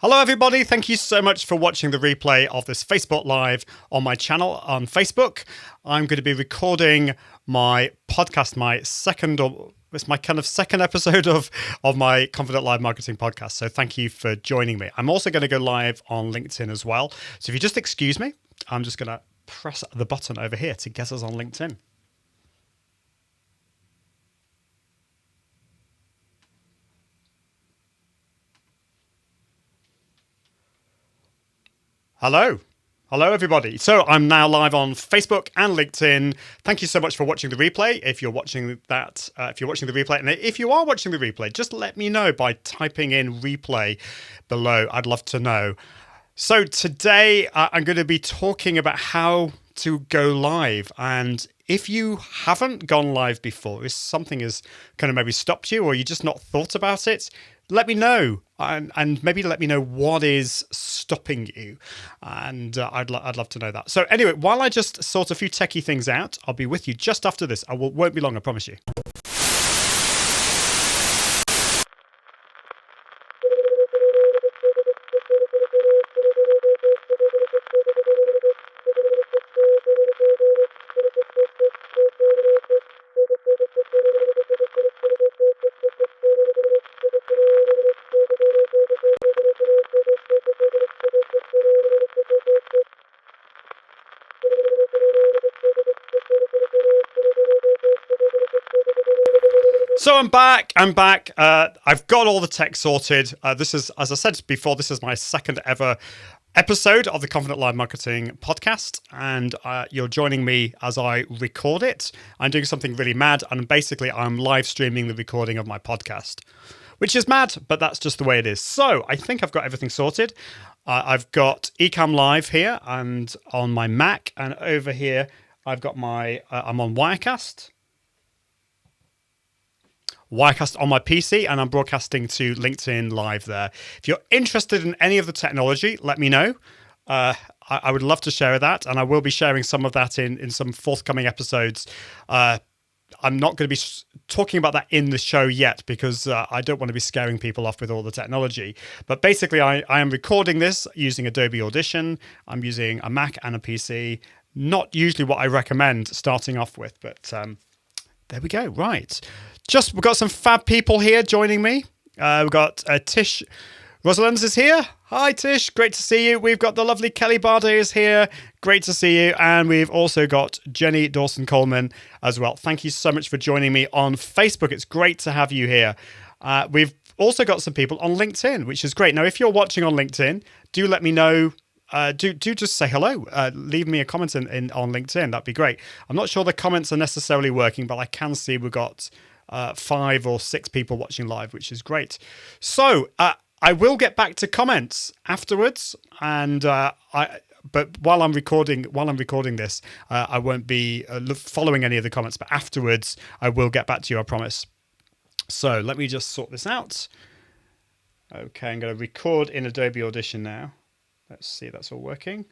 Hello everybody, thank you so much for watching the replay of this Facebook Live on my channel on Facebook. I'm going to be recording my podcast, it's my kind of second episode of my Confident Live Marketing podcast. So thank you for joining me. I'm also going to go live on LinkedIn as well. So if you just excuse me, I'm just going to press the button over here to get us on LinkedIn. Hello everybody. So I'm now live on Facebook and LinkedIn. Thank you so much for watching the replay. If you're watching that, if you're watching the replay, and if you are watching the replay, just let me know by typing in replay below. I'd love to know. So today I'm going to be talking about how to go live. And if you haven't gone live before, if something has kind of maybe stopped you or you just not thought about it, let me know, and maybe let me know what is stopping you, and I'd love to know that. So anyway, while I just sort a few techie things out, I'll be with you just after this. Won't be long, I promise you. So I'm back. I've got all the tech sorted. This is, as I said before, this is my second ever episode of the Confident Live Marketing podcast. And you're joining me as I record it. I'm doing something really mad. And basically, I'm live streaming the recording of my podcast, which is mad, but that's just the way it is. So I think I've got everything sorted. I've got Ecamm Live here and on my Mac. And over here, I've got I'm on Wirecast on my PC, and I'm broadcasting to LinkedIn Live there. If you're interested in any of the technology, let me know. I would love to share that, and I will be sharing some of that in some forthcoming episodes. I'm not going to be talking about that in the show yet because I don't want to be scaring people off with all the technology. But basically, I am recording this using Adobe Audition. I'm using a Mac and a PC. Not usually what I recommend starting off with, but there we go. Right. We've got some fab people here joining me. We've got Tish Rosalands is here. Hi, Tish. Great to see you. We've got the lovely Kelly Bardet is here. Great to see you. And we've also got Jenny Dawson-Coleman as well. Thank you so much for joining me on Facebook. It's great to have you here. We've also got some people on LinkedIn, which is great. Now, if you're watching on LinkedIn, do let me know. Do just say hello. Leave me a comment on LinkedIn. That'd be great. I'm not sure the comments are necessarily working, but I can see we've got 5 or 6 people watching live, which is great. So I will get back to comments afterwards, and but while I'm recording this, I won't be following any of the comments. But afterwards, I will get back to you. I promise. So let me just sort this out. Okay, I'm going to record in Adobe Audition now. Let's see, that's all working.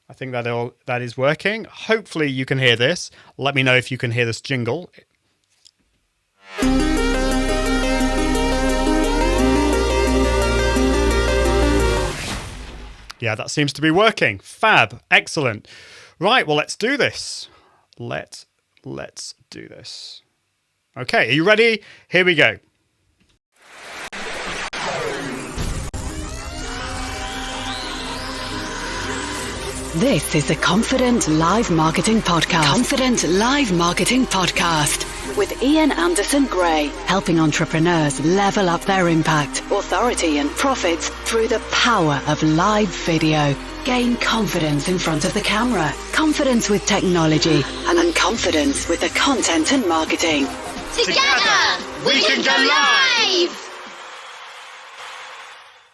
I think that is working. Hopefully you can hear this. Let me know if you can hear this jingle. Yeah, that seems to be working. Fab. Excellent. Right, well, let's do this. Let's do this. Okay, are you ready? Here we go. This is the Confident Live Marketing Podcast. Confident Live Marketing Podcast with Ian Anderson Gray, helping entrepreneurs level up their impact, authority and profits through the power of live video. Gain confidence in front of the camera, confidence with technology, and confidence with the content and marketing. Together, we can go live!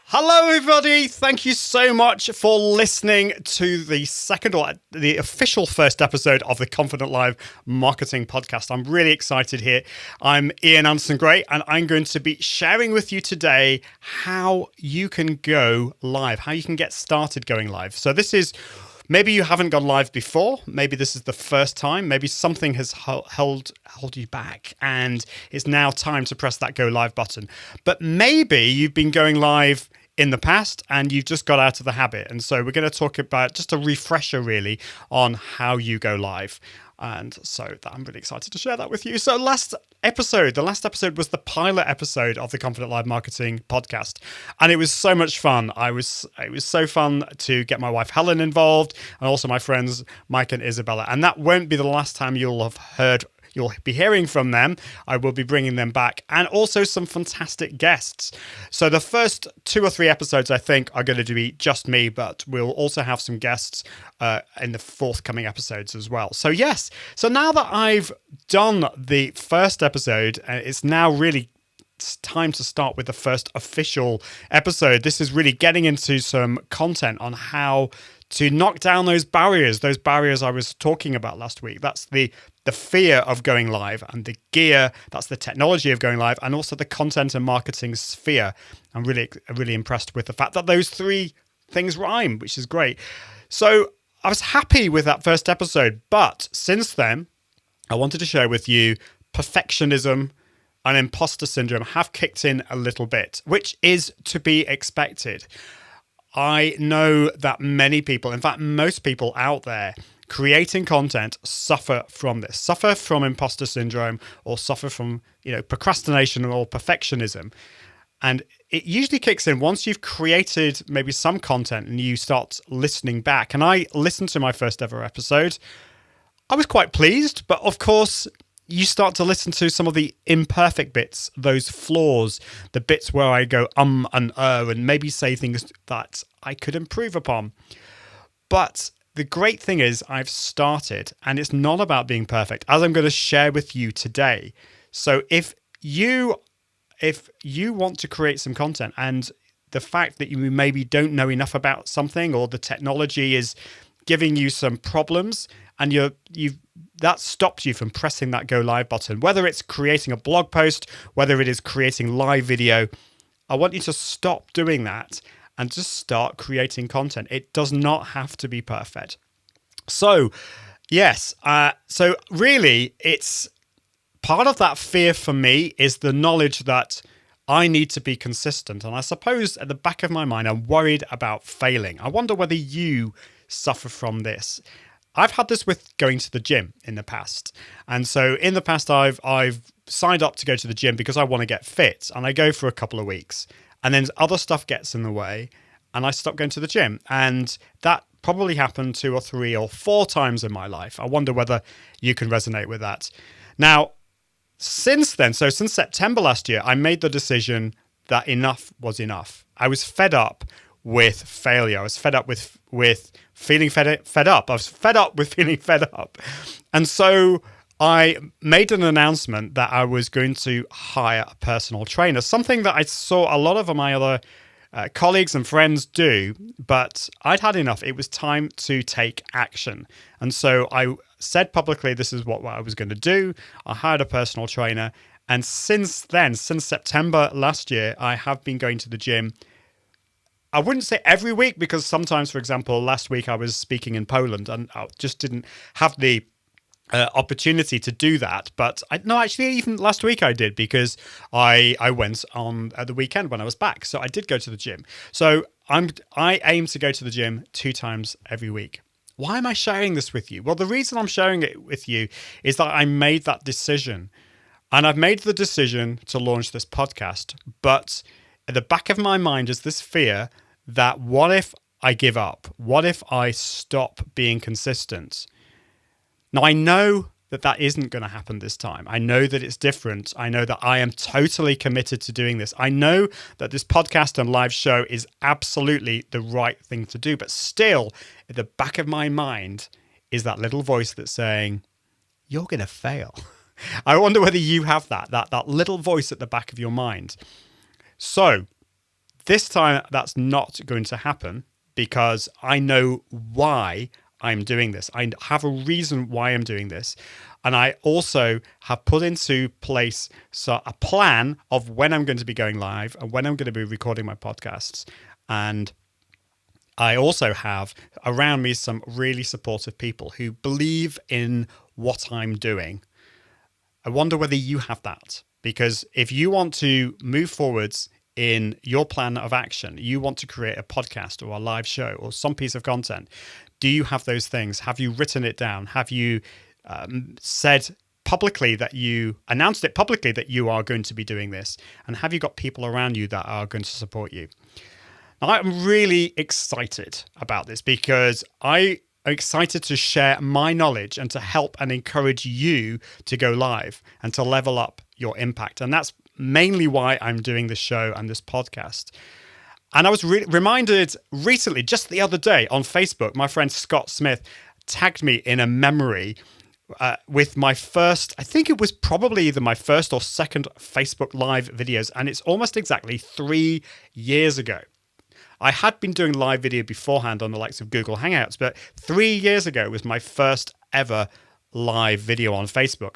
Hello, everybody. Thank you so much for listening to the the official first episode of the Confident Live Marketing Podcast. I'm really excited here. I'm Ian Anderson Gray, and I'm going to be sharing with you today how you can go live, how you can get started going live. So this is Maybe you haven't gone live before. Maybe this is the first time. Maybe something has held you back and it's now time to press that go live button. But maybe you've been going live in the past and you've just got out of the habit. And so we're going to talk about just a refresher really on how you go live. And so I'm really excited to share that with you. So the last episode was the pilot episode of the Confident Live Marketing podcast. And it was so much fun. It was so fun to get my wife Helen involved and also my friends Mike and Isabella. And that won't be the last time you'll be hearing from them. I will be bringing them back and also some fantastic guests. So the first 2 or 3 episodes, I think, are going to be just me, but we'll also have some guests in the forthcoming episodes as well. So yes, so now that I've done the first episode, it's now really time to start with the first official episode. This is really getting into some content on how to knock down those barriers I was talking about last week. That's the fear of going live, and the gear, that's the technology of going live, and also the content and marketing sphere. I'm really impressed with the fact that those 3 things rhyme, which is great. So I was happy with that first episode, but since then, I wanted to share with you perfectionism and imposter syndrome have kicked in a little bit, which is to be expected. I know that many people, in fact, most people out there creating content suffer from this, suffer from imposter syndrome, or suffer from, procrastination or perfectionism. And it usually kicks in once you've created maybe some content and you start listening back. And I listened to my first ever episode. I was quite pleased, but of course, you start to listen to some of the imperfect bits, those flaws, the bits where I go and and maybe say things that I could improve upon. But the great thing is I've started, and it's not about being perfect, as I'm going to share with you today. So if you want to create some content, and the fact that you maybe don't know enough about something, or the technology is giving you some problems, and that stops you from pressing that go live button, whether it's creating a blog post, whether it is creating live video, I want you to stop doing that and just start creating content. It does not have to be perfect. So, yes, so really it's part of that fear for me is the knowledge that I need to be consistent. And I suppose at the back of my mind, I'm worried about failing. I wonder whether you suffer from this. I've had this with going to the gym in the past. And so in the past, I've signed up to go to the gym because I want to get fit. And I go for a couple of weeks. And then other stuff gets in the way. And I stop going to the gym. And that probably happened 2 or 3 or 4 times in my life. I wonder whether you can resonate with that. Now, since then, so since September last year, I made the decision that enough was enough. I was fed up with failure. I was fed up with feeling fed up. I was fed up with feeling fed up. And so I made an announcement that I was going to hire a personal trainer, something that I saw a lot of my other colleagues and friends do, but I'd had enough. It was time to take action. And so I said publicly, this is what I was going to do. I hired a personal trainer. And since then, since September last year, I have been going to the gym. I wouldn't say every week, because sometimes, for example, last week I was speaking in Poland and I just didn't have the opportunity to do that. But actually, even last week I did, because I went on the weekend when I was back. So I did go to the gym. So I aim to go to the gym 2 times every week. Why am I sharing this with you? Well, the reason I'm sharing it with you is that I made that decision. And I've made the decision to launch this podcast. But at the back of my mind is this fear that what if I give up? What if I stop being consistent? Now, I know that isn't going to happen this time. I know that it's different. I know that I am totally committed to doing this. I know that this podcast and live show is absolutely the right thing to do. But still, at the back of my mind is that little voice that's saying, you're going to fail. I wonder whether you have that little voice at the back of your mind. So this time that's not going to happen, because I know why I'm doing this. I have a reason why I'm doing this. And I also have put into place a plan of when I'm going to be going live and when I'm going to be recording my podcasts. And I also have around me some really supportive people who believe in what I'm doing. I wonder whether you have that, because if you want to move forwards in your plan of action, you want to create a podcast or a live show or some piece of content, do you have those things? Have you written it down? Have you said publicly that you announced it publicly that you are going to be doing this? And have you got people around you that are going to support you? Now, I'm really excited about this because I am excited to share my knowledge and to help and encourage you to go live and to level up your impact. And that's mainly why I'm doing this show and this podcast. And I was reminded recently, just the other day on Facebook, my friend Scott Smith tagged me in a memory with my first, I think it was probably either my first or second Facebook Live videos. And it's almost exactly 3 years ago. I had been doing live video beforehand on the likes of Google Hangouts, but 3 years ago was my first ever live video on Facebook.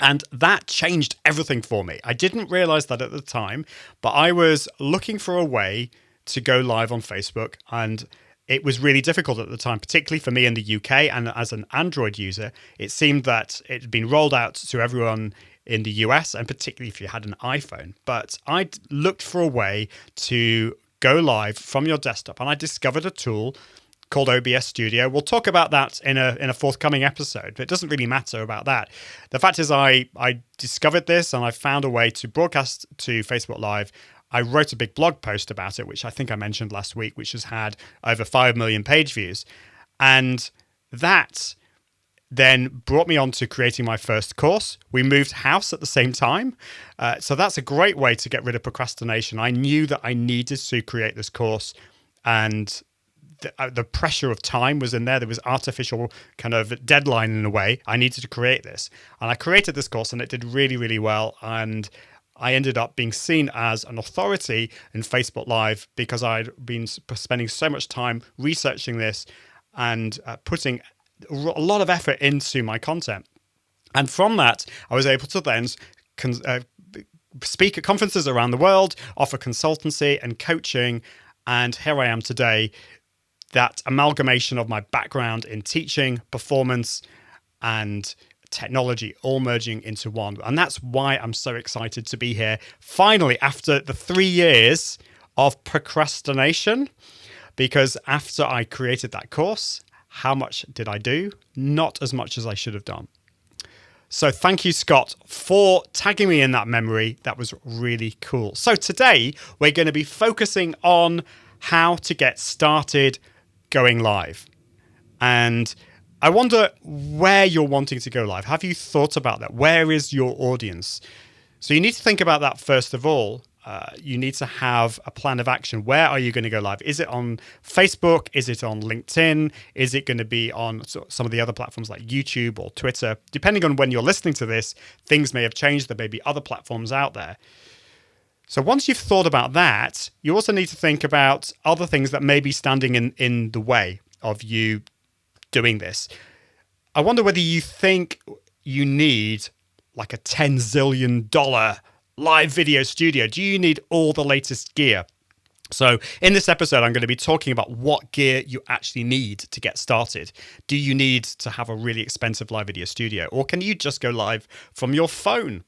And that changed everything for me. I didn't realize that at the time, but I was looking for a way to go live on Facebook, and it was really difficult at the time, particularly for me in the UK. And as an Android user, it seemed that it had been rolled out to everyone in the US, and particularly if you had an iPhone. But I looked for a way to go live from your desktop, and I discovered a tool called OBS Studio. We'll talk about that in a forthcoming episode, but it doesn't really matter about that. The fact is I discovered this and I found a way to broadcast to Facebook Live. I wrote a big blog post about it, which I think I mentioned last week, which has had over 5 million page views. And that then brought me on to creating my first course. We moved house at the same time. So that's a great way to get rid of procrastination. I knew that I needed to create this course, and the pressure of time was in there. There was artificial kind of deadline in a way. I needed to create this. And I created this course and it did really, really well. And I ended up being seen as an authority in Facebook Live because I'd been spending so much time researching this and putting a lot of effort into my content. And from that, I was able to then speak at conferences around the world, offer consultancy and coaching. And here I am today, that amalgamation of my background in teaching, performance, and technology all merging into one. And that's why I'm so excited to be here finally after the 3 years of procrastination. Because after I created that course, how much did I do? Not as much as I should have done. So thank you, Scott, for tagging me in that memory. That was really cool. So today we're going to be focusing on how to get started going live. And I wonder where you're wanting to go live. Have you thought about that? Where is your audience? So you need to think about that first of all. You need to have a plan of action. Where are you going to go live? Is it on Facebook? Is it on LinkedIn? Is it going to be on some of the other platforms like YouTube or Twitter? Depending on when you're listening to this, things may have changed. There may be other platforms out there. So once you've thought about that, you also need to think about other things that may be standing in the way of you doing this. I wonder whether you think you need like a $10 zillion live video studio. Do you need all the latest gear? So in this episode, I'm going to be talking about what gear you actually need to get started. Do you need to have a really expensive live video studio, or can you just go live from your phone?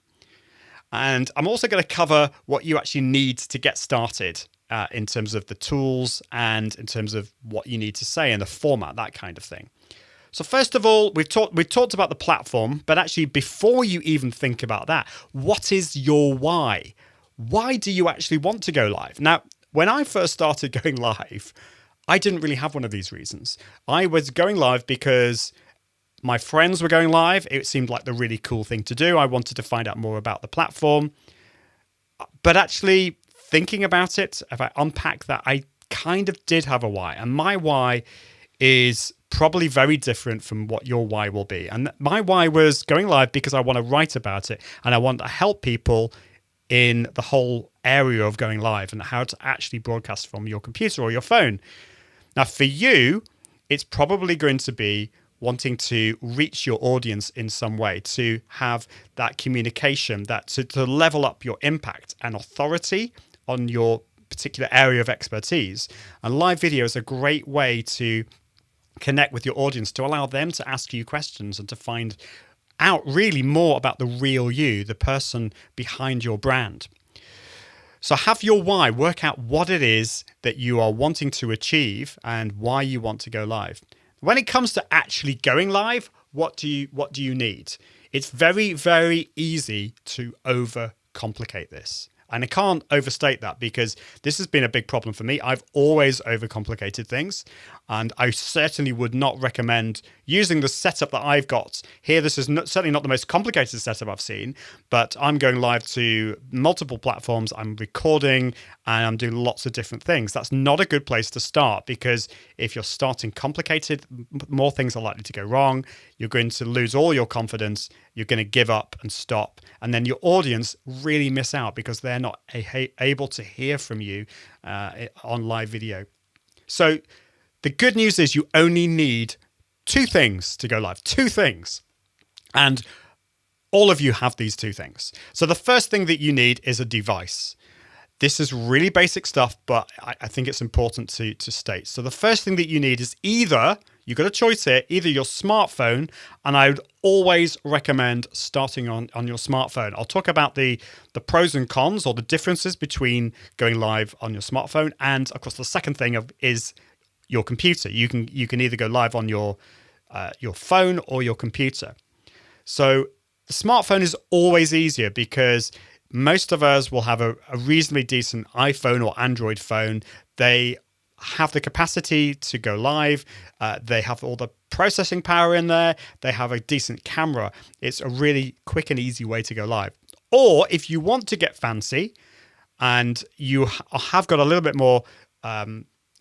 And I'm also going to cover what you actually need to get started in terms of the tools and in terms of what you need to say and the format, that kind of thing. So first of all, we've talked about the platform, but actually before you even think about that, what is your why? Why do you actually want to go live? Now, when I first started going live, I didn't really have one of these reasons. I was going live because my friends were going live. It seemed like the really cool thing to do. I wanted to find out more about the platform. But actually thinking about it, if I unpack that, I kind of did have a why. And my why is probably very different from what your why will be. And my why was going live because I want to write about it and I want to help people in the whole area of going live and how to actually broadcast from your computer or your phone. Now, for you, it's probably going to be wanting to reach your audience in some way, to have that communication, that to level up your impact and authority on your particular area of expertise. And live video is a great way to connect with your audience, to allow them to ask you questions and to find out really more about the real you, the person behind your brand. So have your why, work out what it is that you are wanting to achieve and why you want to go live. When it comes to actually going live, what do you need? It's very, very easy to overcomplicate this. And I can't overstate that because this has been a big problem for me. I've always overcomplicated things, and I certainly would not recommend using the setup that I've got here. This is certainly not the most complicated setup I've seen, but I'm going live to multiple platforms. I'm recording and I'm doing lots of different things. That's not a good place to start, because if you're starting complicated, more things are likely to go wrong. You're going to lose all your confidence. You're going to give up and stop. And then your audience really miss out because they're not able to hear from you on live video. So the good news is you only need 2 things to go live. 2 things. And all of you have these 2 things. So the first thing that you need is a device. This is really basic stuff, but I think it's important to state. So the first thing that you need is you've got a choice here, either your smartphone, and I would always recommend starting on your smartphone. I'll talk about the pros and cons, or the differences between going live on your smartphone. And of course, the second thing is your computer. You can either go live on your phone or your computer. So the smartphone is always easier because most of us will have a reasonably decent iPhone or Android phone. They have the capacity to go live. They have all the processing power in there. They have a decent camera. It's a really quick and easy way to go live. Or if you want to get fancy and you have got a little bit more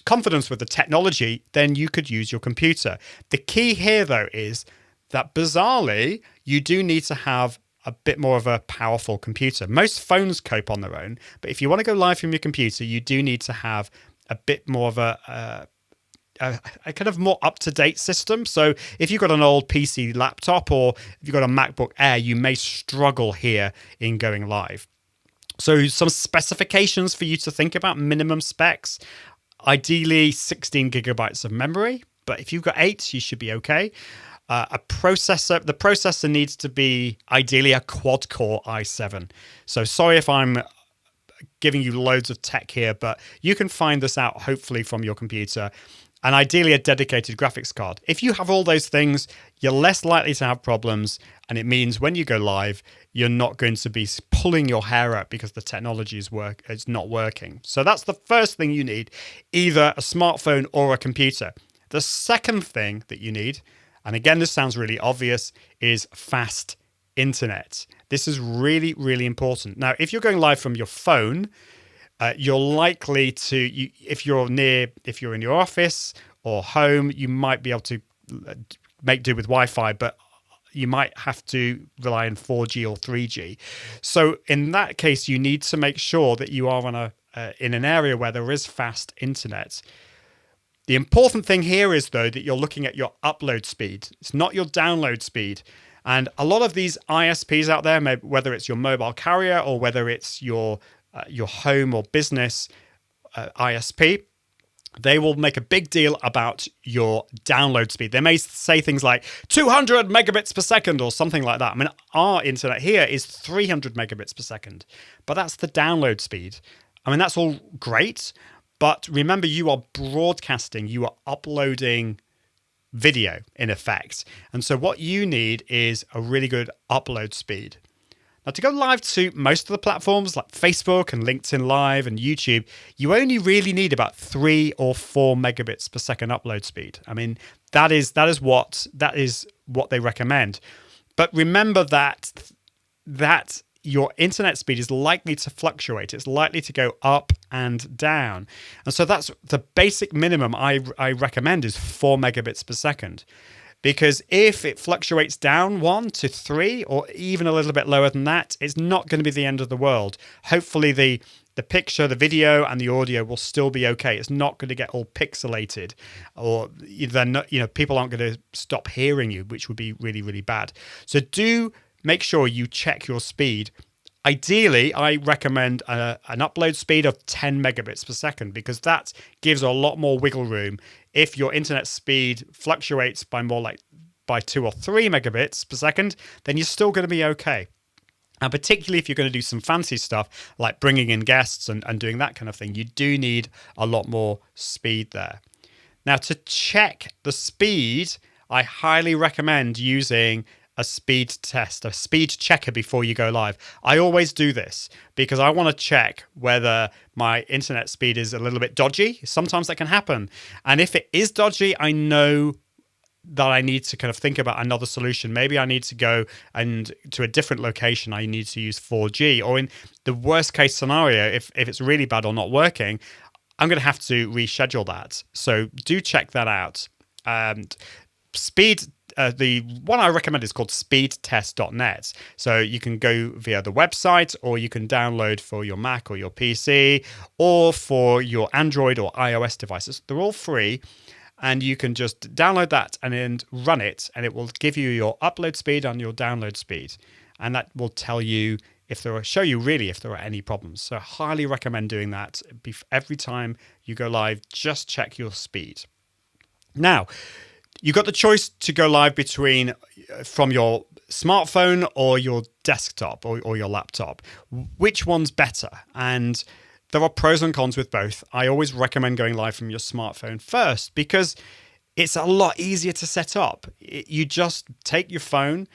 confidence with the technology, then you could use your computer. The key here, though, is that bizarrely, you do need to have a bit more of a powerful computer. Most phones cope on their own, but if you want to go live from your computer, you do need to have a bit more of a kind of more up-to-date system. So if you've got an old PC laptop or if you've got a MacBook Air, you may struggle here in going live. So some specifications for you to think about, minimum specs, ideally 16 gigabytes of memory, but if you've got 8, you should be okay. The processor needs to be ideally a quad-core i7. So sorry if I'm giving you loads of tech here, but you can find this out hopefully from your computer. And ideally a dedicated graphics card. If you have all those things, you're less likely to have problems, and it means when you go live, you're not going to be pulling your hair out because the technology is not working. So that's the first thing you need, either a smartphone or a computer. The second thing that you need, and again, this sounds really obvious, is fast internet. This is really, really important. Now, if you're going live from your phone, you're likely to, if you're in your office or home, you might be able to make do with Wi-Fi, but you might have to rely on 4G or 3G. So in that case, you need to make sure that you are in an area where there is fast internet. The important thing here is, though, that you're looking at your upload speed. It's not your download speed. And a lot of these ISPs out there, whether it's your mobile carrier or whether it's your home or business ISP, they will make a big deal about your download speed. They may say things like 200 megabits per second or something like that. I mean, our internet here is 300 megabits per second, but that's the download speed. I mean, that's all great, but remember, you are broadcasting, you are uploading video in effect. And so what you need is a really good upload speed. Now, to go live to most of the platforms like Facebook and LinkedIn Live and YouTube, you only really need about 3 or 4 megabits per second upload speed. I mean, that is what they recommend. But remember that your internet speed is likely to fluctuate. It's likely to go up and down. And so that's the basic minimum I recommend is 4 megabits per second. Because if it fluctuates down 1 to 3 or even a little bit lower than that, it's not going to be the end of the world. Hopefully the picture, the video, and the audio will still be okay. It's not going to get all pixelated, or then people aren't going to stop hearing you, which would be really, really bad. So do make sure you check your speed. Ideally, I recommend an upload speed of 10 megabits per second because that gives a lot more wiggle room. If your internet speed fluctuates by 2 or 3 megabits per second, then you're still going to be okay. And particularly if you're going to do some fancy stuff like bringing in guests and doing that kind of thing, you do need a lot more speed there. Now, to check the speed, I highly recommend using a speed test, a speed checker before you go live. I always do this because I want to check whether my internet speed is a little bit dodgy. Sometimes that can happen. And if it is dodgy, I know that I need to kind of think about another solution. Maybe I need to go and to a different location. I need to use 4G, or in the worst case scenario, if it's really bad or not working, I'm going to have to reschedule that. So do check that out. Speed, the one I recommend is called speedtest.net. So you can go via the website, or you can download for your Mac or your PC, or for your Android or iOS devices. They're all free. And you can just download that and then run it, and it will give you your upload speed and your download speed. And that will tell you show you really if there are any problems. So I highly recommend doing that. Every time you go live, just check your speed. Now, you've got the choice to go live from your smartphone or your desktop or your laptop. Which one's better? And there are pros and cons with both. I always recommend going live from your smartphone first because it's a lot easier to set up. You just take your phone,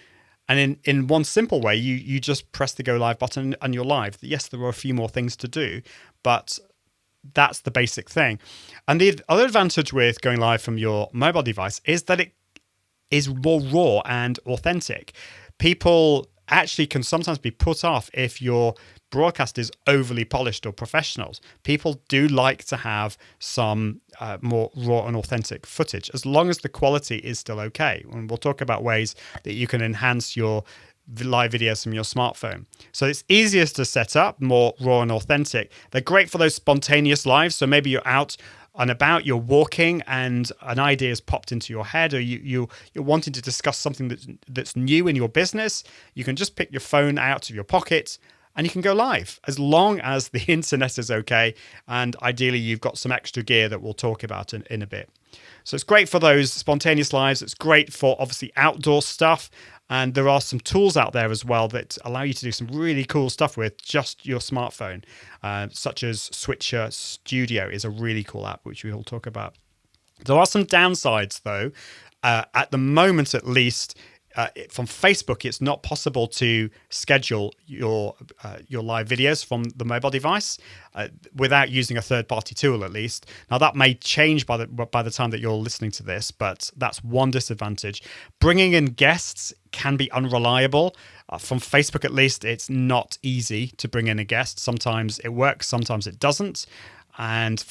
and in one simple way, you just press the go live button and you're live. Yes, there are a few more things to do, but that's the basic thing. And the other advantage with going live from your mobile device is that it is more raw and authentic. People actually can sometimes be put off if your broadcast is overly polished or professional. People do like to have some more raw and authentic footage, as long as the quality is still okay. And we'll talk about ways that you can enhance your live videos from your smartphone. So it's easiest to set up, more raw and authentic. They're great for those spontaneous lives. So maybe you're out and about, you're walking, and an idea has popped into your head, or you're wanting to discuss something that's new in your business. You can just pick your phone out of your pocket and you can go live, as long as the internet is okay. And ideally, you've got some extra gear that we'll talk about in a bit. So it's great for those spontaneous lives. It's great for obviously outdoor stuff. And there are some tools out there as well that allow you to do some really cool stuff with just your smartphone, such as Switcher Studio is a really cool app, which we'll talk about. There are some downsides, though. At the moment, at least, from Facebook, it's not possible to schedule your live videos from the mobile device without using a third-party tool, at least. Now, that may change by the time that you're listening to this, but that's one disadvantage. Bringing in guests can be unreliable. From Facebook, at least, it's not easy to bring in a guest. Sometimes it works, sometimes it doesn't. And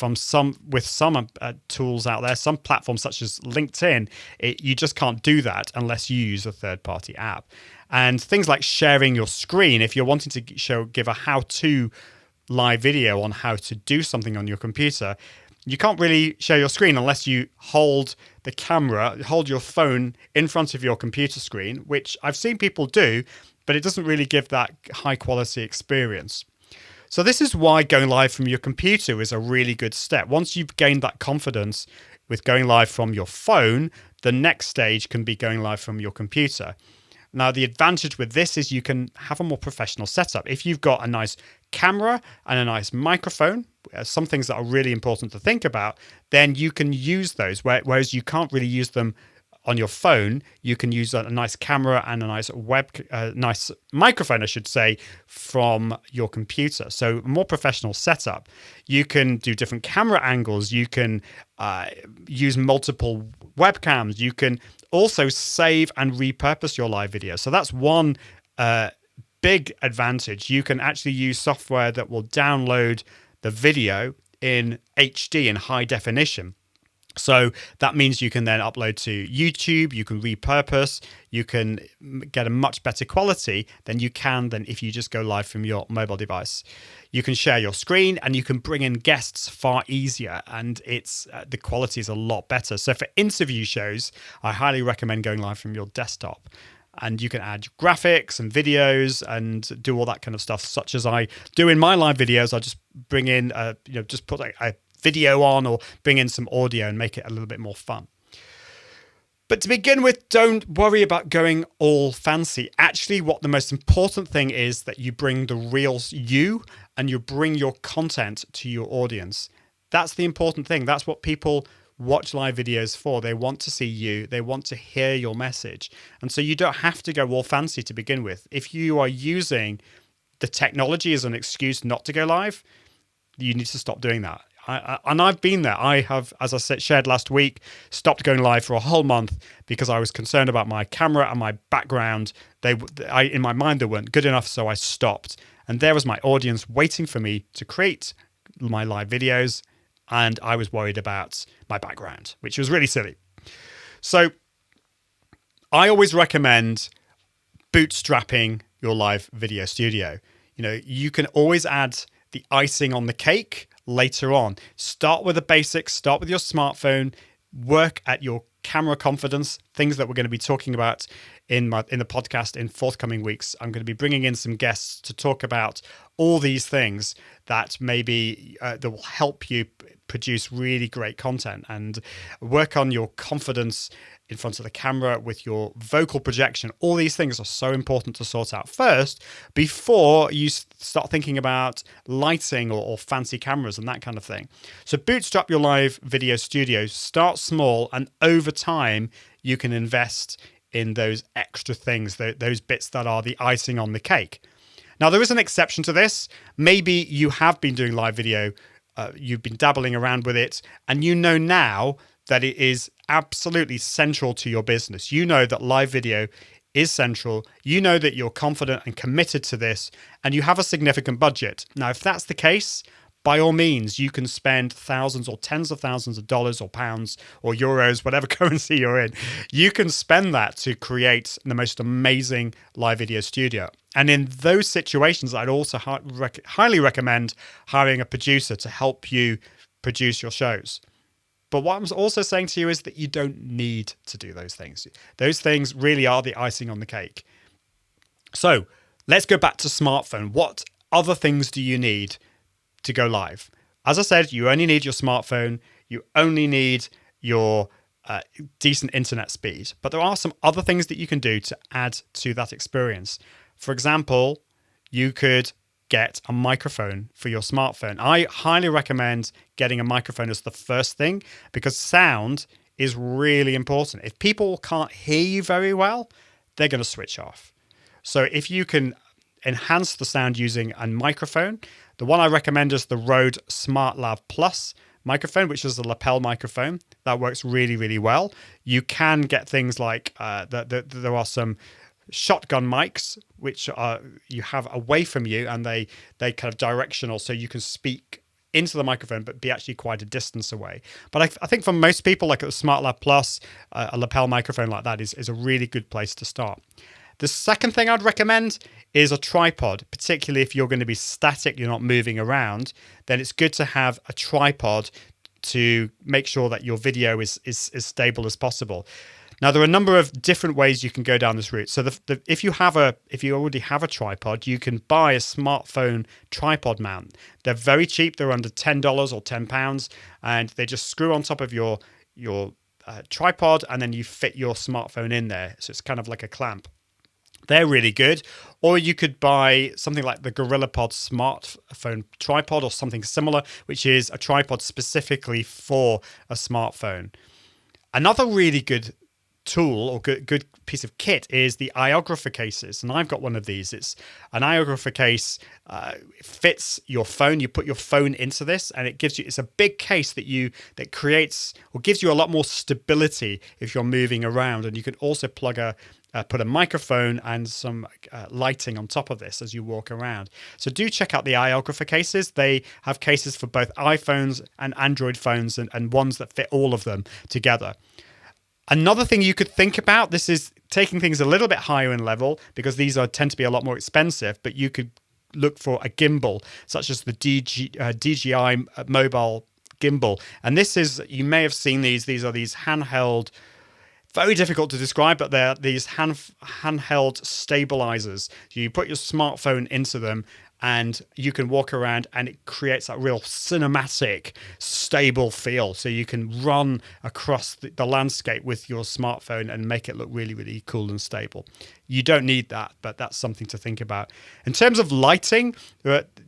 with some tools out there, some platforms such as LinkedIn, you just can't do that unless you use a third-party app. And things like sharing your screen, if you're wanting to give a how-to live video on how to do something on your computer, you can't really share your screen unless you hold your phone in front of your computer screen, which I've seen people do, but it doesn't really give that high-quality experience. So this is why going live from your computer is a really good step. Once you've gained that confidence with going live from your phone, the next stage can be going live from your computer. Now, the advantage with this is you can have a more professional setup. If you've got a nice camera and a nice microphone, some things that are really important to think about, then you can use those, whereas you can't really use them on your phone. You can use a nice camera and a nice microphone, I should say, from your computer. So more professional setup. You can do different camera angles. You can use multiple webcams. You can also save and repurpose your live video. So that's one big advantage. You can actually use software that will download the video in HD, in high definition. So that means you can then upload to YouTube, you can repurpose, you can get a much better quality than if you just go live from your mobile device. You can share your screen and you can bring in guests far easier, and the quality is a lot better. So for interview shows, I highly recommend going live from your desktop. And you can add graphics and videos and do all that kind of stuff, such as I do in my live videos. I just bring in, just put a video on or bring in some audio and make it a little bit more fun. But to begin with, don't worry about going all fancy. Actually, what the most important thing is that you bring the real you and you bring your content to your audience. That's the important thing. That's what people watch live videos for. They want to see you. They want to hear your message. And so you don't have to go all fancy to begin with. If you are using the technology as an excuse not to go live, you need to stop doing that. And I've been there. I have, as I shared last week, stopped going live for a whole month because I was concerned about my camera and my background. In my mind, they weren't good enough, so I stopped. And there was my audience waiting for me to create my live videos, and I was worried about my background, which was really silly. So I always recommend bootstrapping your live video studio. You can always add the icing on the cake later on. Start with the basics, start with your smartphone, work at your camera confidence, things that we're going to be talking about in the podcast in forthcoming weeks. I'm going to be bringing in some guests to talk about all these things that maybe that will help you produce really great content and work on your confidence in front of the camera with your vocal projection. All these things are so important to sort out first before you start thinking about lighting or fancy cameras and that kind of thing. So bootstrap your live video studio, start small, and over time you can invest in those extra things, those bits that are the icing on the cake. Now, there is an exception to this. Maybe you have been doing live video, you've been dabbling around with it, and you know now that it is absolutely central to your business. You know that live video is central. You know that you're confident and committed to this, and you have a significant budget. Now, if that's the case, by all means, you can spend thousands or tens of thousands of dollars or pounds or euros, whatever currency you're in. You can spend that to create the most amazing live video studio. And in those situations, I'd also highly recommend hiring a producer to help you produce your shows. But what I'm also saying to you is that you don't need to do those things. Those things really are the icing on the cake. So let's go back to smartphone. What other things do you need to go live? As I said, you only need your smartphone. You only need your decent internet speed. But there are some other things that you can do to add to that experience. For example, you could get a microphone for your smartphone. I highly recommend getting a microphone as the first thing because sound is really important. If people can't hear you very well, they're going to switch off. So if you can enhance the sound using a microphone, the one I recommend is the Rode SmartLav Plus microphone, which is a lapel microphone. That works really, really well. You can get things like there are some shotgun mics which are you have away from you, and they kind of directional, so you can speak into the microphone but be actually quite a distance away. But I think for most people, like a SmartLav Plus, a lapel microphone like that is a really good place to start. The second thing I'd recommend is a tripod, particularly if you're going to be static, you're not moving around, then it's good to have a tripod to make sure that your video is stable as possible. Now, there are a number of different ways you can go down this route. So if you already have a tripod, you can buy a smartphone tripod mount. They're very cheap. They're under $10 or £10, and they just screw on top of your tripod, and then you fit your smartphone in there. So it's kind of like a clamp. They're really good. Or you could buy something like the GorillaPod smartphone tripod or something similar, which is a tripod specifically for a smartphone. Another really good tool or good piece of kit is the iographer cases, and I've got one of these. It's an iographer case. It fits your phone. You put your phone into this, and it's a big case that creates or gives you a lot more stability if you're moving around. And you can also put a microphone and some lighting on top of this as you walk around. So do check out the iographer cases. They have cases for both iPhones and Android phones, and ones that fit all of them together. Another thing you could think about, this is taking things a little bit higher in level because these tend to be a lot more expensive, but you could look for a gimbal such as the DJI mobile gimbal. And you may have seen these are these handheld, very difficult to describe, but they're these handheld stabilizers. You put your smartphone into them and you can walk around and it creates that real cinematic, stable feel. So you can run across the landscape with your smartphone and make it look really, really cool and stable. You don't need that, but that's something to think about. In terms of lighting,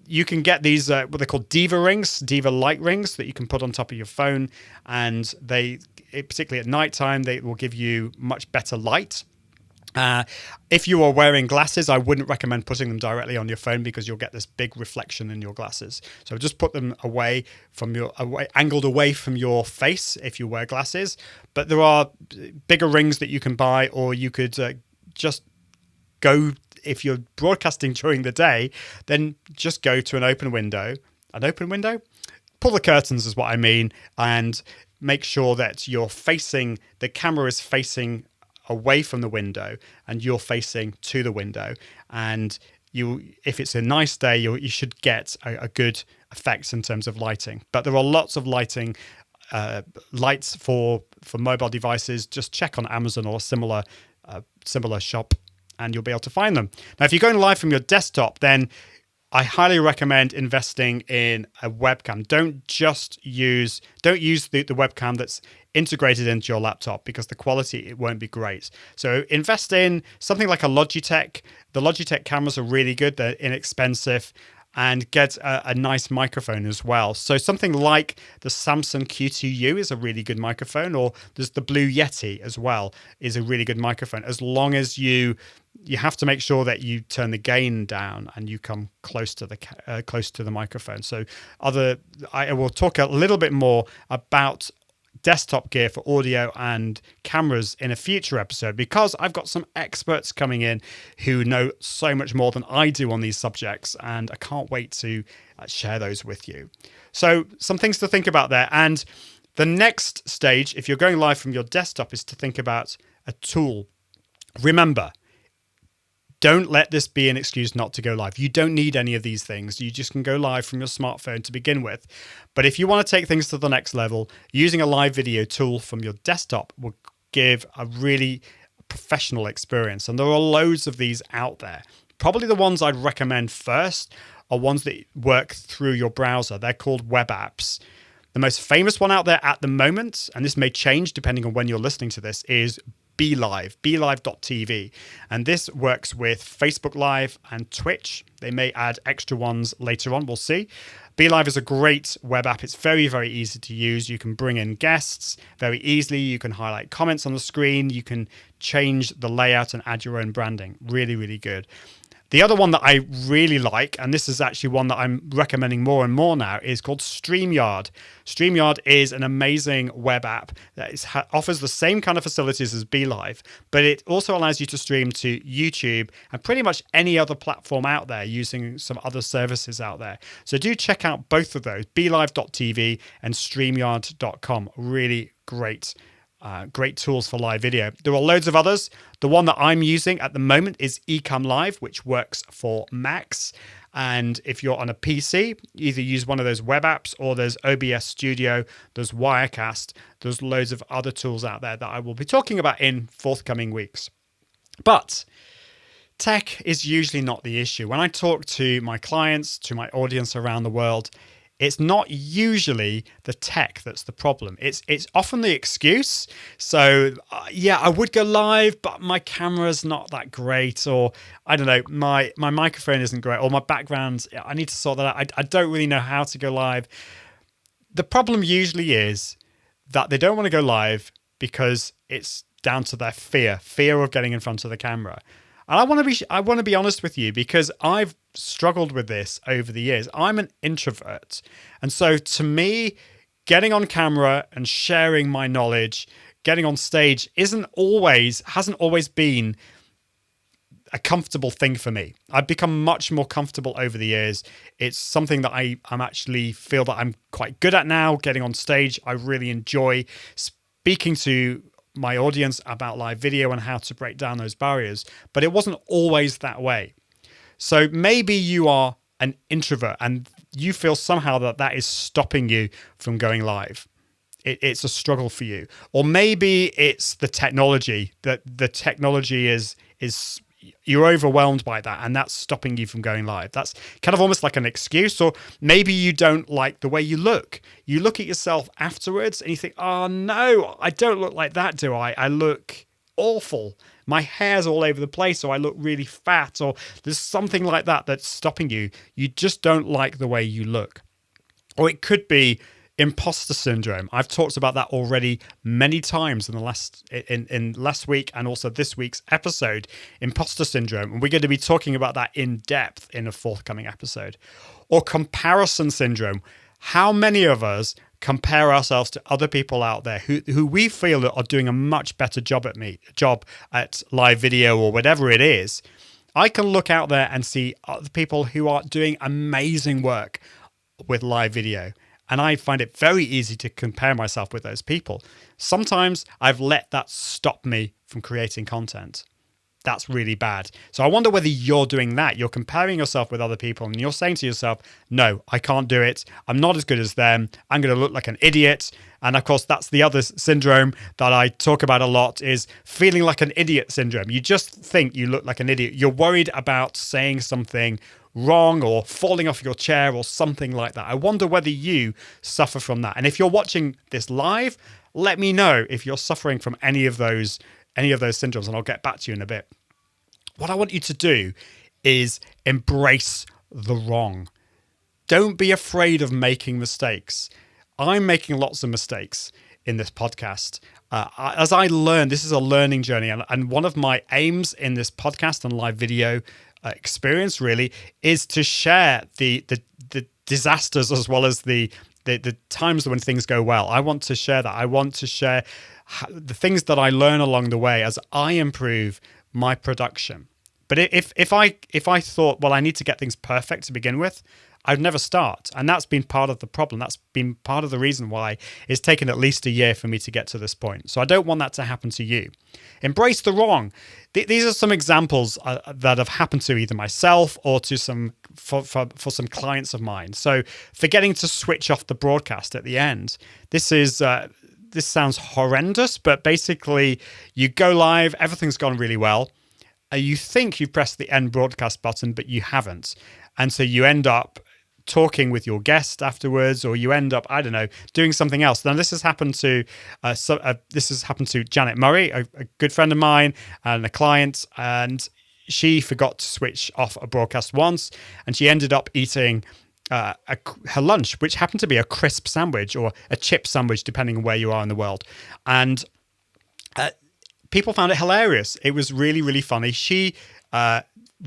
you can get these, what they're called Diva rings, Diva light rings that you can put on top of your phone. And particularly at nighttime, they will give you much better light. If you are wearing glasses, I wouldn't recommend putting them directly on your phone because you'll get this big reflection in your glasses. So just put them angled away from your face if you wear glasses. But there are bigger rings that you can buy, or you could just go, if you're broadcasting during the day, then just go to an open window. Pull the curtains is what I mean, and make sure that the camera is facing away from the window and you're facing to the window. And if it's a nice day, you should get a good effect in terms of lighting. But there are lots of lights for mobile devices. Just check on Amazon or a similar shop and you'll be able to find them. Now, if you're going live from your desktop, then I highly recommend investing in a webcam. Don't use the webcam that's integrated into your laptop, because the quality, it won't be great. So invest in something like a Logitech. The Logitech cameras are really good. They're inexpensive, and get a nice microphone as well. So something like the Samsung Q2U is a really good microphone, or there's the Blue Yeti as well, is a really good microphone, as long as you have to make sure that you turn the gain down and you come close to the microphone. So I will talk a little bit more about desktop gear for audio and cameras in a future episode, because I've got some experts coming in who know so much more than I do on these subjects, and I can't wait to share those with you. So some things to think about there. And the next stage, if you're going live from your desktop, is to think about a tool. Remember, don't let this be an excuse not to go live. You don't need any of these things. You just can go live from your smartphone to begin with. But if you want to take things to the next level, using a live video tool from your desktop will give a really professional experience. And there are loads of these out there. Probably the ones I'd recommend first are ones that work through your browser. They're called web apps. The most famous one out there at the moment, and this may change depending on when you're listening to this, is BeLive.tv. And this works with Facebook Live and Twitch. They may add extra ones later on. We'll see. BeLive is a great web app. It's very, very easy to use. You can bring in guests very easily. You can highlight comments on the screen. You can change the layout and add your own branding. Really, really good. The other one that I really like, and this is actually one that I'm recommending more and more now, is called StreamYard. StreamYard is an amazing web app that offers the same kind of facilities as BeLive, but it also allows you to stream to YouTube and pretty much any other platform out there using some other services out there. So do check out both of those, BeLive.tv and StreamYard.com. Really great tools for live video. There are loads of others. The one that I'm using at the moment is Ecamm Live, which works for Macs. And if you're on a PC, either use one of those web apps, or there's OBS Studio, there's Wirecast, there's loads of other tools out there that I will be talking about in forthcoming weeks. But tech is usually not the issue. When I talk to my clients, to my audience around the world, it's not usually the tech that's the problem. It's often the excuse. So yeah, I would go live, but my camera's not that great, or I don't know, my microphone isn't great, or my background, I need to sort that out. I don't really know how to go live. The problem usually is that they don't want to go live because it's down to their fear of getting in front of the camera. And I want to be honest with you, because I've struggled with this over the years. I'm an introvert. And so to me, getting on camera and sharing my knowledge, getting on stage hasn't always been a comfortable thing for me. I've become much more comfortable over the years. It's something that I'm actually feel that I'm quite good at now. Getting on stage, I really enjoy speaking to my audience about live video and how to break down those barriers, but it wasn't always that way. So maybe you are an introvert and you feel somehow that is stopping you from going live. It's a struggle for you. Or maybe it's the technology, that the technology is you're overwhelmed by that, and that's stopping you from going live. That's kind of almost like an excuse. Or maybe you don't like the way you look. You look at yourself afterwards and you think, oh no, I don't look like that, do I? I look awful. My hair's all over the place, or I look really fat, or there's something like that that's stopping you. You just don't like the way you look. Or it could be imposter syndrome. I've talked about that already many times in last week and also this week's episode, imposter syndrome. And we're going to be talking about that in depth in a forthcoming episode. Or comparison syndrome. How many of us compare ourselves to other people out there who we feel are doing a much better job at live video or whatever it is? I can look out there and see other people who are doing amazing work with live video. And I find it very easy to compare myself with those people. Sometimes I've let that stop me from creating content. That's really bad. So I wonder whether you're doing that. You're comparing yourself with other people and you're saying to yourself, no, I can't do it. I'm not as good as them. I'm going to look like an idiot. And of course, that's the other syndrome that I talk about a lot, is feeling like an idiot syndrome. You just think you look like an idiot. You're worried about saying something wrong or falling off your chair or something like that. I wonder whether you suffer from that. And if you're watching this live, let me know if you're suffering from any of those syndromes, and I'll get back to you in a bit. What I want you to do is embrace the wrong. Don't be afraid of making mistakes. I'm making lots of mistakes in this podcast. As I learn, this is a learning journey. And one of my aims in this podcast and live video experience really is to share the disasters as well as the times when things go well. I want to share that. I want to share the things that I learn along the way as I improve my production. But if I thought, well, I need to get things perfect to begin with, I'd never start. And that's been part of the problem. That's been part of the reason why it's taken at least a year for me to get to this point. So I don't want that to happen to you. Embrace the wrong. These are some examples that have happened to either myself or to for some clients of mine. So forgetting to switch off the broadcast at the end. This sounds horrendous, but basically you go live, everything's gone really well. You think you've pressed the end broadcast button, but you haven't. And so you end up talking with your guest afterwards, or you end up, I don't know, doing something else. Now, this has happened to Janet Murray, a good friend of mine and a client, and she forgot to switch off a broadcast once, and she ended up eating her lunch, which happened to be a crisp sandwich or a chip sandwich, depending on where you are in the world. And people found it hilarious. It was really, really funny. She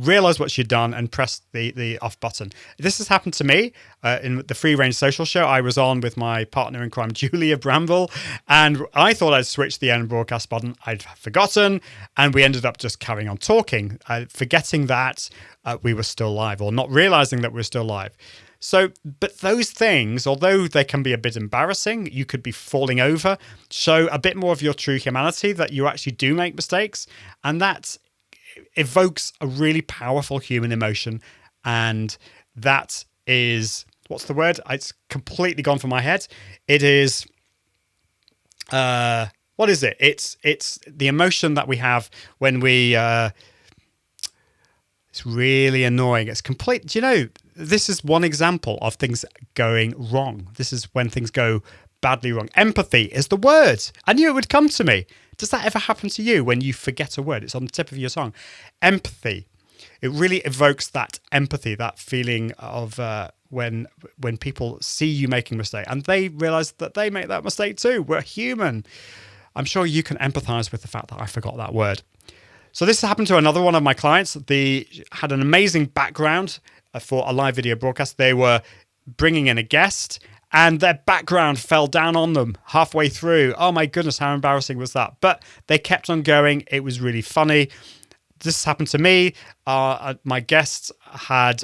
realized what she'd done and pressed the off button. This has happened to me in the Free Range Social Show I was on with my partner in crime, Julia Bramble, and I thought I'd switched the end broadcast button. I'd forgotten, and we ended up just carrying on talking, forgetting that we were still live, or not realizing that we were still live. So, but those things, although they can be a bit embarrassing, you could be falling over, show a bit more of your true humanity, that you actually do make mistakes, and that evokes a really powerful human emotion. And that is, what's the word? It's completely gone from my head. It is, what is it? It's the emotion that we have when we, it's really annoying. It's complete, do you know, this is one example of things going wrong. This is when things go badly wrong. Empathy is the word. I knew it would come to me. Does that ever happen to you when you forget a word? It's on the tip of your tongue. Empathy. It really evokes that empathy, that feeling of when people see you making a mistake and they realize that they make that mistake too. We're human. I'm sure you can empathize with the fact that I forgot that word. So this happened to another one of my clients. They had an amazing background for a live video broadcast. They were bringing in a guest, and their background fell down on them halfway through. Oh my goodness, how embarrassing was that? But they kept on going. It was really funny. This happened to me. My guests had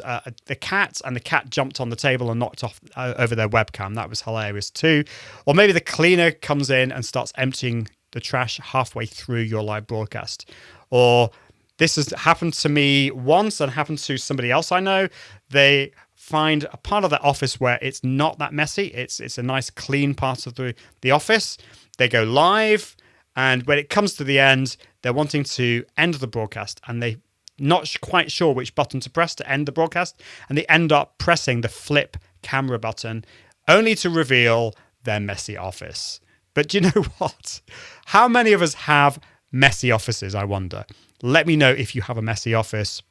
the cat, and the cat jumped on the table and knocked off over their webcam. That was hilarious too. Or maybe the cleaner comes in and starts emptying the trash halfway through your live broadcast. Or this has happened to me once and happened to somebody else I know. They find a part of the office where it's not that messy. It's a nice clean part of the office. They go live, and when it comes to the end, they're wanting to end the broadcast, and they not quite sure which button to press to end the broadcast, and they end up pressing the flip camera button, only to reveal their messy office. But do you know what? How many of us have messy offices, I wonder? Let me know if you have a messy office.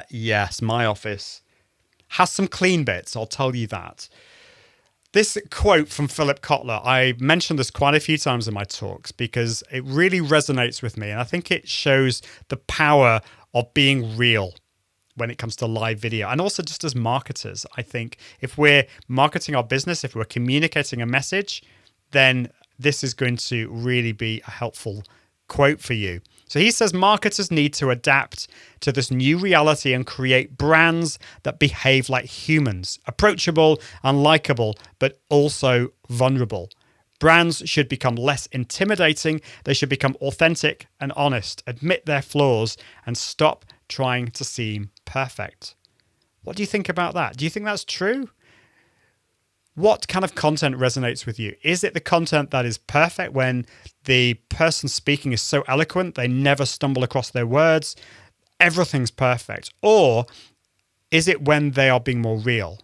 Yes, my office has some clean bits, I'll tell you that. This quote from Philip Kotler, I mentioned this quite a few times in my talks because it really resonates with me. And I think it shows the power of being real when it comes to live video. And also just as marketers, I think if we're marketing our business, if we're communicating a message, then this is going to really be a helpful quote for you. So he says marketers need to adapt to this new reality and create brands that behave like humans, approachable and likable, but also vulnerable. Brands should become less intimidating. They should become authentic and honest, admit their flaws, and stop trying to seem perfect. What do you think about that? Do you think that's true? What kind of content resonates with you? Is it the content that is perfect when the person speaking is so eloquent, they never stumble across their words, everything's perfect? Or is it when they are being more real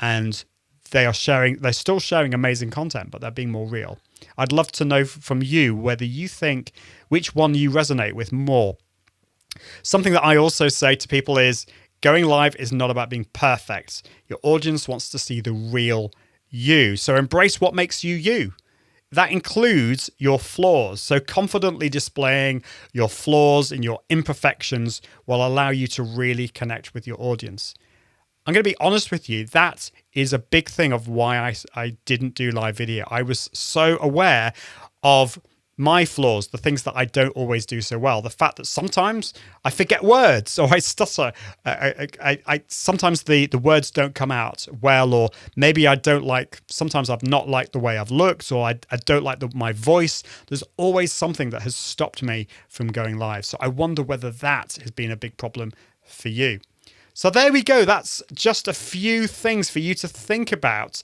and they're still sharing amazing content, but they're being more real? I'd love to know from you whether you think which one you resonate with more. Something that I also say to people is going live is not about being perfect. Your audience wants to see the real you. So embrace what makes you you. That includes your flaws. So confidently displaying your flaws and your imperfections will allow you to really connect with your audience. I'm going to be honest with you. That is a big thing of why I didn't do live video. I was so aware of my flaws, the things that I don't always do so well. The fact that sometimes I forget words or I stutter. I sometimes the words don't come out well, or maybe sometimes I've not liked the way I've looked, or I don't like my voice. There's always something that has stopped me from going live. So I wonder whether that has been a big problem for you. So there we go. That's just a few things for you to think about.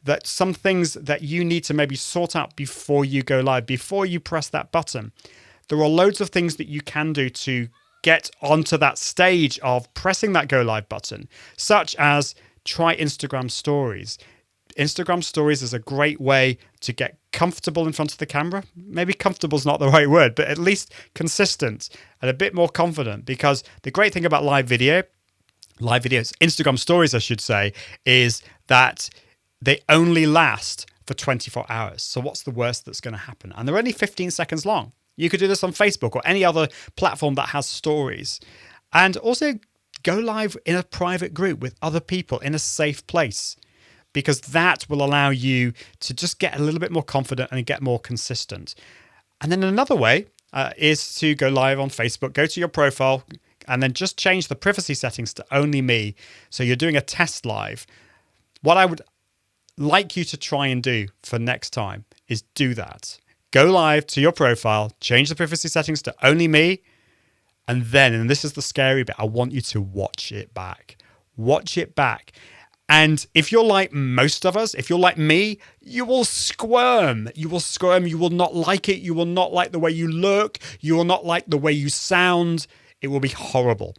That some things that you need to maybe sort out before you go live, before you press that button. There are loads of things that you can do to get onto that stage of pressing that go live button, such as try Instagram stories. Instagram stories is a great way to get comfortable in front of the camera. Maybe comfortable is not the right word, but at least consistent and a bit more confident, because the great thing about live videos, Instagram stories, I should say, is that they only last for 24 hours. So what's the worst that's going to happen? And they're only 15 seconds long. You could do this on Facebook or any other platform that has stories. And also go live in a private group with other people in a safe place, because that will allow you to just get a little bit more confident and get more consistent. And then another way is to go live on Facebook, go to your profile, and then just change the privacy settings to only me. So you're doing a test live. What I would like you to try and do for next time is do that. Go live to your profile, change the privacy settings to only me, and then, and this is the scary bit, I want you to watch it back. Watch it back. And if you're like most of us, if you're like me, you will squirm. You will squirm. You will not like it. You will not like the way you look. You will not like the way you sound. It will be horrible.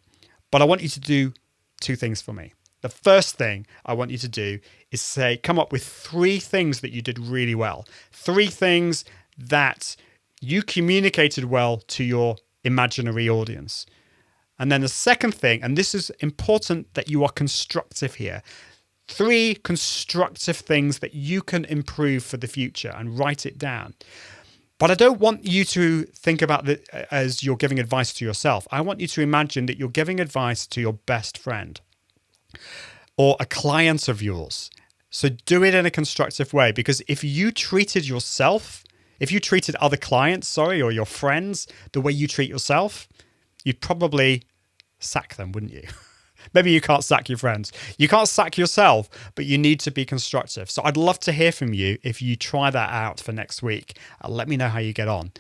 But I want you to do two things for me. The first thing I want you to do is come up with 3 things that you did really well. 3 things that you communicated well to your imaginary audience. And then the second thing, and this is important that you are constructive here, 3 constructive things that you can improve for the future, and write it down. But I don't want you to think about it as you're giving advice to yourself. I want you to imagine that you're giving advice to your best friend or a client of yours. So do it in a constructive way, because if you treated other clients, or your friends the way you treat yourself, you'd probably sack them, wouldn't you? Maybe you can't sack your friends. You can't sack yourself, but you need to be constructive. So I'd love to hear from you if you try that out for next week. Let me know how you get on.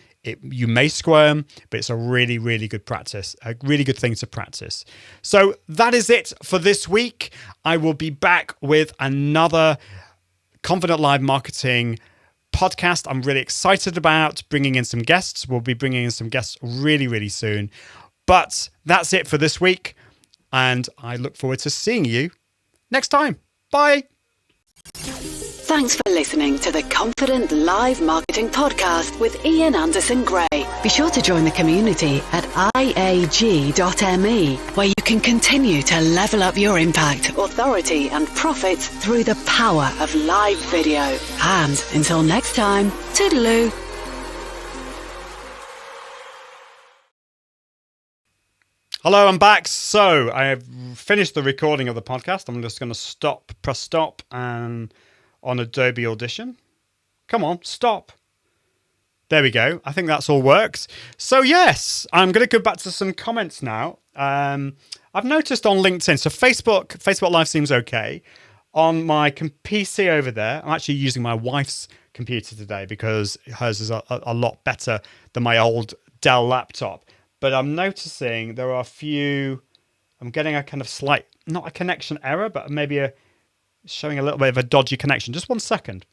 You may squirm, but it's a really, really good practice, a really good thing to practice. So that is it for this week. I will be back with another Confident Live Marketing podcast I'm really excited about bringing in some guests. We'll be bringing in some guests really, really soon. But that's it for this week. And I look forward to seeing you next time. Bye. Thanks for listening to the Confident Live Marketing Podcast with Ian Anderson Gray. Be sure to join the community at iag.me, where you can continue to level up your impact, authority, and profits through the power of live video. And until next time, toodaloo. Hello, I'm back. So I have finished the recording of the podcast. I'm just going to press stop and on Adobe Audition. Come on, stop. There we go. I think that's all worked. So yes, I'm going to go back to some comments now. I've noticed on LinkedIn, so Facebook Live seems okay. On my PC over there, I'm actually using my wife's computer today because hers is a lot better than my old Dell laptop. But I'm noticing there are a few, I'm getting a kind of slight, not a connection error, but maybe showing a little bit of a dodgy connection. Just 1 second.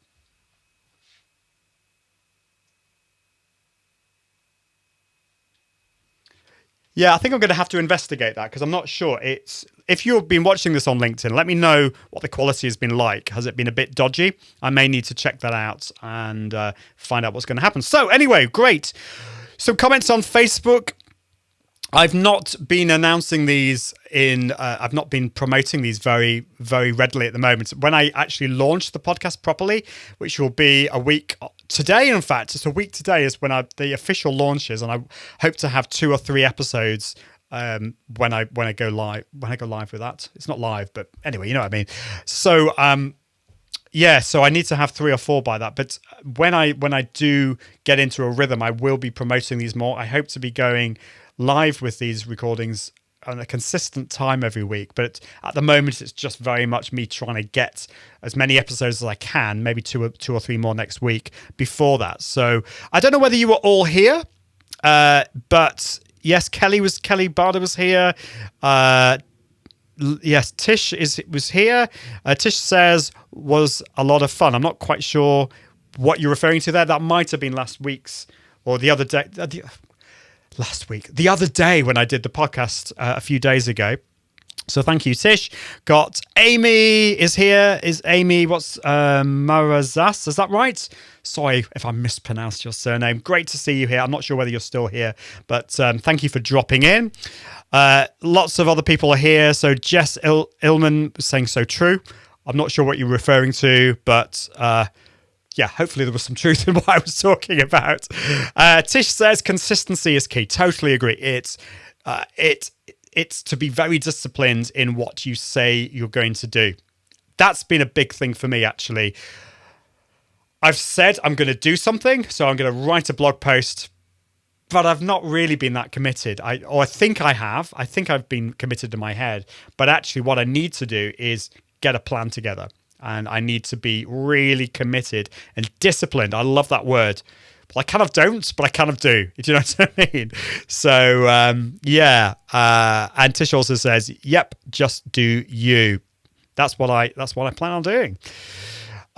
Yeah, I think I'm going to have to investigate that because I'm not sure. If you've been watching this on LinkedIn, let me know what the quality has been like. Has it been a bit dodgy? I may need to check that out and find out what's going to happen. So anyway, great. Some comments on Facebook. I've not been announcing these I've not been promoting these very, very readily at the moment. When I actually launch the podcast properly, which will be a week today, in fact, it's a week today is when the official launch is, and I hope to have 2 or 3 episodes when I go live with that. It's not live, but anyway, you know what I mean. So so I need to have 3 or 4 by that. But when I do get into a rhythm, I will be promoting these more. I hope to be going live with these recordings on a consistent time every week, but at the moment it's just very much me trying to get as many episodes as I can, maybe 2 or 3 more next week before that. So I don't know whether you were all here, but yes, Kelly Barder was here. Yes, Tish was here. Tish says was a lot of fun. I'm not quite sure what you're referring to there. That might have been last week's or the other day. The other day when I did the podcast a few days ago. So thank you, Tish. Got Amy is here. Is Amy, what's Marazas? Is that right? Sorry if I mispronounced your surname. Great to see you here. I'm not sure whether you're still here, but thank you for dropping in. Lots of other people are here. So Jess Illman saying so true. I'm not sure what you're referring to, but yeah, hopefully there was some truth in what I was talking about. Tish says consistency is key. Totally agree. It's to be very disciplined in what you say you're going to do. That's been a big thing for me, actually. I've said I'm going to do something, so I'm going to write a blog post, but I've not really been that committed. I think I have. I think I've been committed in my head, but actually what I need to do is get a plan together. And I need to be really committed and disciplined. I love that word. Well, I kind of don't, but I kind of do. Do you know what I mean? So, yeah. And Tish also says, yep, just do you. That's what I plan on doing.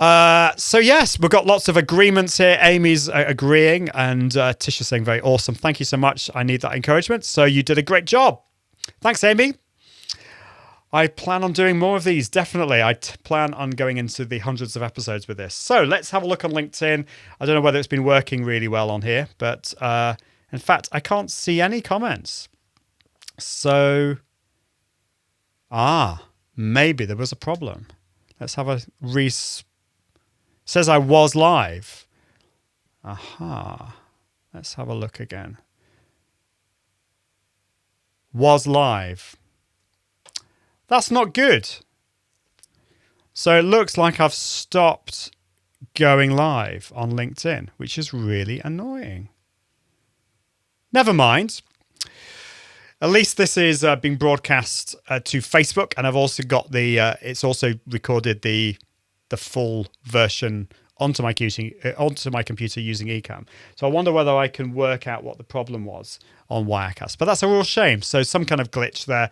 So, yes, we've got lots of agreements here. Amy's agreeing and Tish is saying very awesome. Thank you so much. I need that encouragement. So you did a great job. Thanks, Amy. I plan on doing more of these, definitely. I plan on going into the hundreds of episodes with this. So let's have a look on LinkedIn. I don't know whether it's been working really well on here, but in fact, I can't see any comments. So, maybe there was a problem. Let's have a says I was live. Aha. Let's have a look again. Was live. That's not good. So it looks like I've stopped going live on LinkedIn, which is really annoying. Never mind. At least this is being broadcast to Facebook, and I've also got it's also recorded the full version onto my computer using Ecamm. So I wonder whether I can work out what the problem was on Wirecast. But that's a real shame. So some kind of glitch there.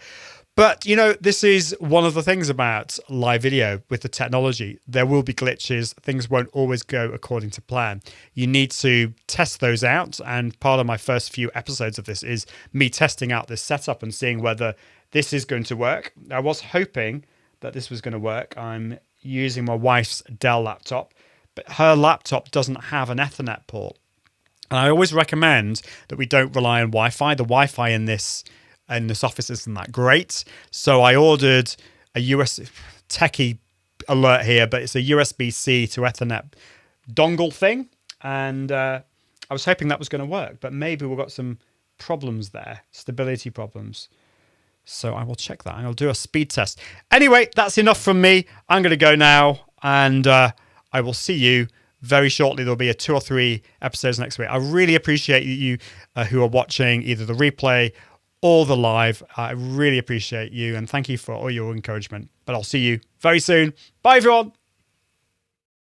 But, this is one of the things about live video with the technology. There will be glitches. Things won't always go according to plan. You need to test those out. And part of my first few episodes of this is me testing out this setup and seeing whether this is going to work. I was hoping that this was going to work. I'm using my wife's Dell laptop, but her laptop doesn't have an Ethernet port. And I always recommend that we don't rely on Wi-Fi. The Wi-Fi in this office isn't that great. So I ordered a techie alert here, but it's a USB-C to Ethernet dongle thing. And I was hoping that was going to work, but maybe we've got some problems there, stability problems. So I will check that. I'll do a speed test. Anyway, that's enough from me. I'm going to go now, and I will see you very shortly. There'll be 2 or 3 episodes next week. I really appreciate you who are watching either the replay or the live. I really appreciate you, and thank you for all your encouragement. But I'll see you very soon. Bye, everyone.